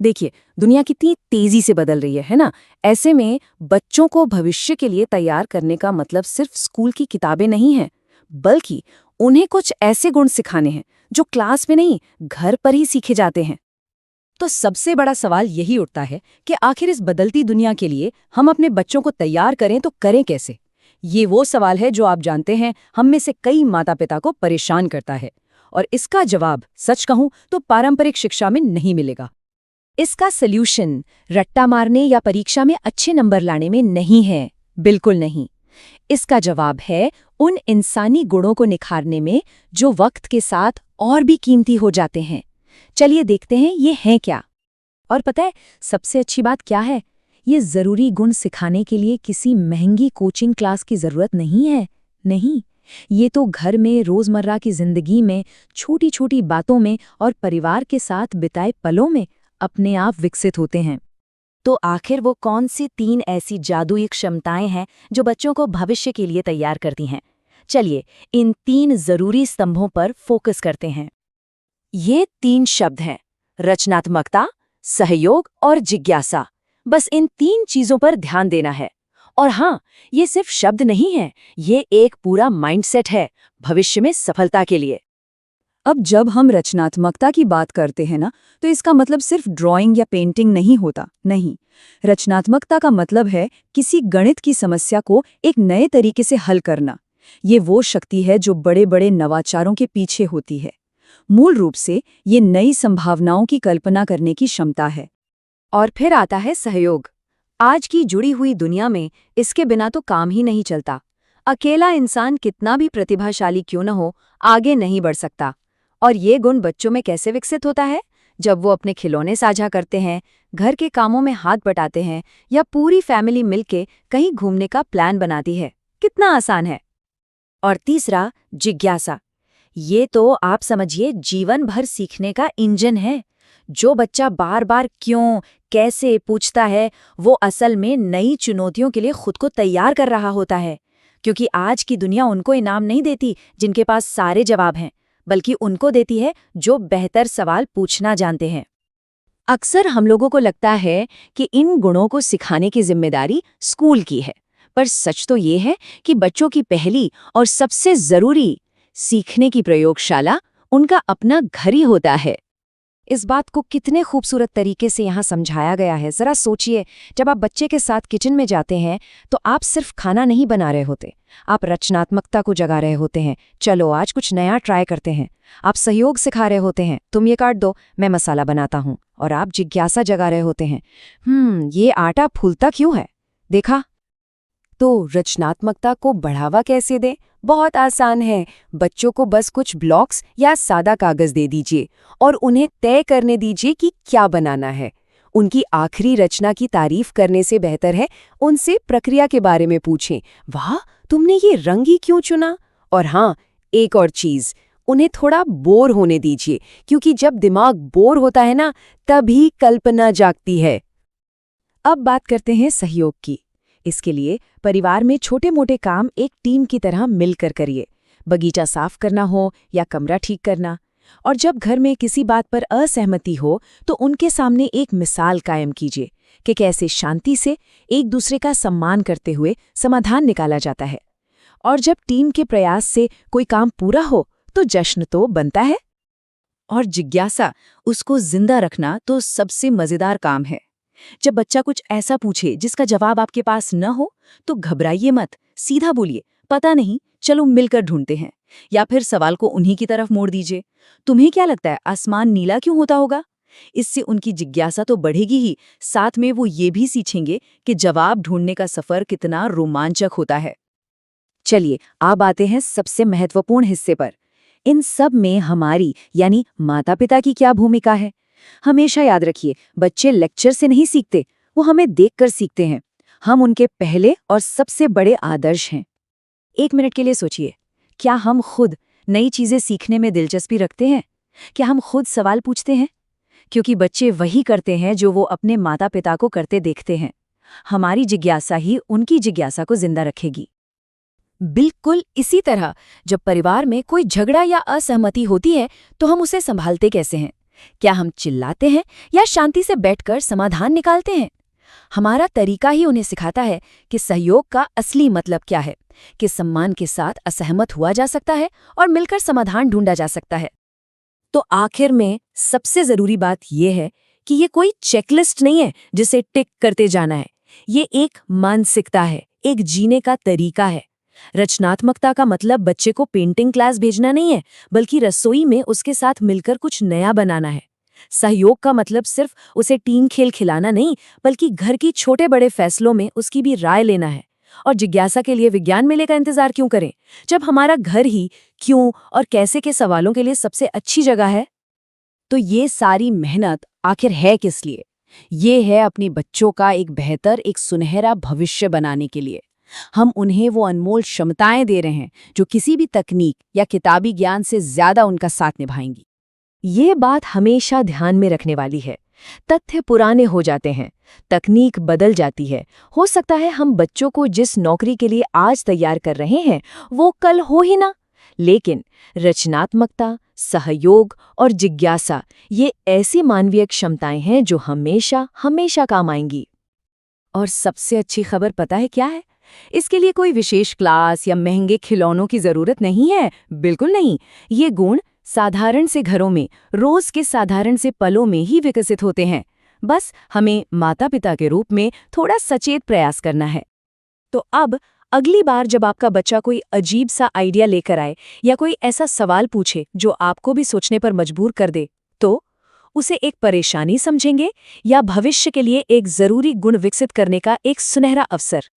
देखिए, दुनिया कितनी तेजी से बदल रही है ना? ऐसे में बच्चों को भविष्य के लिए तैयार करने का मतलब सिर्फ स्कूल की किताबें नहीं है, बल्कि उन्हें कुछ ऐसे गुण सिखाने हैं जो क्लास में नहीं, घर पर ही सीखे जाते हैं। तो सबसे बड़ा सवाल यही उठता है कि आखिर इस बदलती दुनिया के लिए हम अपने बच्चों को तैयार करें तो करें कैसे। ये वो सवाल है जो आप जानते हैं हम में से कई माता पिता को परेशान करता है, और इसका जवाब सच कहूं तो पारंपरिक शिक्षा में नहीं मिलेगा। इसका सल्यूशन रट्टा मारने या परीक्षा में अच्छे नंबर लाने में नहीं है, बिल्कुल नहीं। इसका जवाब है उन इंसानी गुणों को निखारने में जो वक्त के साथ और भी कीमती हो जाते हैं। चलिए देखते हैं ये हैं क्या। और पता है सबसे अच्छी बात क्या है? ये जरूरी गुण सिखाने के लिए किसी महंगी कोचिंग क्लास की जरूरत नहीं है। नहीं, ये तो घर में रोजमर्रा की जिंदगी में छोटी छोटी बातों में और परिवार के साथ बिताए पलों में अपने आप विकसित होते हैं। तो आखिर वो कौन सी 3 ऐसी जादुई क्षमताएं हैं जो बच्चों को भविष्य के लिए तैयार करती हैं? चलिए, इन 3 जरूरी स्तंभों पर फोकस करते हैं। ये 3 शब्द हैं: रचनात्मकता, सहयोग और जिज्ञासा। बस इन 3 चीजों पर ध्यान देना है। और हाँ, ये सिर्फ शब्द नहीं है, ये एक पूरा माइंडसेट है भविष्य में सफलता के लिए। अब जब हम रचनात्मकता की बात करते हैं ना, तो इसका मतलब सिर्फ ड्राइंग या पेंटिंग नहीं होता। नहीं, रचनात्मकता का मतलब है किसी गणित की समस्या को एक नए तरीके से हल करना। ये वो शक्ति है जो बड़े बड़े नवाचारों के पीछे होती है। मूल रूप से ये नई संभावनाओं की कल्पना करने की क्षमता है। और फिर आता है सहयोग। आज की जुड़ी हुई दुनिया में इसके बिना तो काम ही नहीं चलता। अकेला इंसान कितना भी प्रतिभाशाली क्यों न हो, आगे नहीं बढ़ सकता। और ये गुण बच्चों में कैसे विकसित होता है? जब वो अपने खिलौने साझा करते हैं, घर के कामों में हाथ बटाते हैं, या पूरी फैमिली मिलके कहीं घूमने का प्लान बनाती है। कितना आसान है। और तीसरा, जिज्ञासा। ये तो आप समझिए जीवन भर सीखने का इंजन है। जो बच्चा बार बार क्यों, कैसे पूछता है, वो असल में नई चुनौतियों के लिए खुद को तैयार कर रहा होता है। क्योंकि आज की दुनिया उनको इनाम नहीं देती जिनके पास सारे जवाब हैं, बल्कि उनको देती है जो बेहतर सवाल पूछना जानते हैं। अक्सर हम लोगों को लगता है कि इन गुणों को सिखाने की जिम्मेदारी स्कूल की है, पर सच तो ये है कि बच्चों की पहली और सबसे जरूरी सीखने की प्रयोगशाला उनका अपना घर ही होता है। इस बात को कितने खूबसूरत तरीके से यहाँ समझाया गया है। जरा सोचिए, जब आप बच्चे के साथ किचन में जाते हैं तो आप सिर्फ खाना नहीं बना रहे होते, आप रचनात्मकता को जगा रहे होते हैं। चलो आज कुछ नया ट्राई करते हैं। आप सहयोग सिखा रहे होते हैं, तुम ये काट दो, मैं मसाला बनाता हूँ। और आप जिज्ञासा जगा रहे होते हैं, ये आटा फूलता क्यों है, देखा। तो रचनात्मकता को बढ़ावा कैसे दें? बहुत आसान है। बच्चों को बस कुछ ब्लॉक्स या सादा कागज दे दीजिए और उन्हें तय करने दीजिए कि क्या बनाना है। उनकी आखिरी रचना की तारीफ करने से बेहतर है उनसे प्रक्रिया के बारे में पूछें। वाह, तुमने ये रंग ही क्यों चुना? और हाँ, एक और चीज, उन्हें थोड़ा बोर होने दीजिए, क्योंकि जब दिमाग बोर होता है ना, तभी कल्पना जागती है। अब बात करते हैं सहयोग की। इसके लिए परिवार में छोटे मोटे काम एक टीम की तरह मिलकर करिए। बगीचा साफ करना हो या कमरा ठीक करना। और जब घर में किसी बात पर असहमति हो तो उनके सामने एक मिसाल कायम कीजिए कि कैसे शांति से एक दूसरे का सम्मान करते हुए समाधान निकाला जाता है। और जब टीम के प्रयास से कोई काम पूरा हो तो जश्न तो बनता है। और जिज्ञासा, उसको जिंदा रखना तो सबसे मजेदार काम है। जब बच्चा कुछ ऐसा पूछे जिसका जवाब आपके पास न हो तो घबराइए मत, सीधा बोलिए, पता नहीं, चलो मिलकर ढूंढते हैं। या फिर सवाल को उन्हीं की तरफ मोड़ दीजिए, तुम्हें क्या लगता है आसमान नीला क्यों होता होगा? इससे उनकी जिज्ञासा तो बढ़ेगी ही, साथ में वो ये भी सीखेंगे कि जवाब ढूंढने का सफर कितना रोमांचक होता है। चलिए अब आते हैं सबसे महत्वपूर्ण हिस्से पर। इन सब में हमारी यानी माता पिता की क्या भूमिका है? हमेशा याद रखिए, बच्चे लेक्चर से नहीं सीखते, वो हमें देखकर सीखते हैं। हम उनके पहले और सबसे बड़े आदर्श हैं। 1 मिनट के लिए सोचिए, क्या हम खुद नई चीजें सीखने में दिलचस्पी रखते हैं? क्या हम खुद सवाल पूछते हैं? क्योंकि बच्चे वही करते हैं जो वो अपने माता पिता को करते देखते हैं। हमारी जिज्ञासा ही उनकी जिज्ञासा को जिंदा रखेगी। बिल्कुल इसी तरह जब परिवार में कोई झगड़ा या असहमति होती है तो हम उसे संभालते कैसे हैं? क्या हम चिल्लाते हैं या शांति से बैठकर समाधान निकालते हैं? हमारा तरीका ही उन्हें सिखाता है कि सहयोग का असली मतलब क्या है, कि सम्मान के साथ असहमत हुआ जा सकता है और मिलकर समाधान ढूंढा जा सकता है। तो आखिर में सबसे जरूरी बात यह है कि ये कोई चेकलिस्ट नहीं है जिसे टिक करते जाना है। ये एक मानसिकता है, एक जीने का तरीका है। रचनात्मकता का मतलब बच्चे को पेंटिंग क्लास भेजना नहीं है, बल्कि रसोई में उसके साथ मिलकर कुछ नया बनाना है। सहयोग का मतलब सिर्फ उसे टीम खेल खिलाना नहीं, बल्कि घर की छोटे बड़े फैसलों में उसकी भी राय लेना है। और जिज्ञासा के लिए विज्ञान मेले का इंतजार क्यों करें, जब हमारा घर ही क्यों और कैसे के सवालों के लिए सबसे अच्छी जगह है? तो ये सारी मेहनत आखिर है किस लिए? ये है अपने बच्चों का एक बेहतर, एक सुनहरा भविष्य बनाने के लिए। हम उन्हें वो अनमोल क्षमताएं दे रहे हैं जो किसी भी तकनीक या किताबी ज्ञान से ज्यादा उनका साथ निभाएंगी। ये बात हमेशा ध्यान में रखने वाली है। तथ्य पुराने हो जाते हैं, तकनीक बदल जाती है। हो सकता है हम बच्चों को जिस नौकरी के लिए आज तैयार कर रहे हैं वो कल हो ही ना, लेकिन रचनात्मकता, सहयोग और जिज्ञासा ये ऐसी मानवीय क्षमताएं हैं जो हमेशा हमेशा काम आएंगी। और सबसे अच्छी खबर पता है क्या है? इसके लिए कोई विशेष क्लास या महंगे खिलौनों की जरूरत नहीं है, बिल्कुल नहीं। ये गुण साधारण से घरों में, रोज के साधारण से पलों में ही विकसित होते हैं। बस हमें माता पिता के रूप में थोड़ा सचेत प्रयास करना है। तो अब अगली बार जब आपका बच्चा कोई अजीब सा आइडिया लेकर आए या कोई ऐसा सवाल पूछे जो आपको भी सोचने पर मजबूर कर दे, तो उसे एक परेशानी समझेंगे या भविष्य के लिए एक जरूरी गुण विकसित करने का एक सुनहरा अवसर?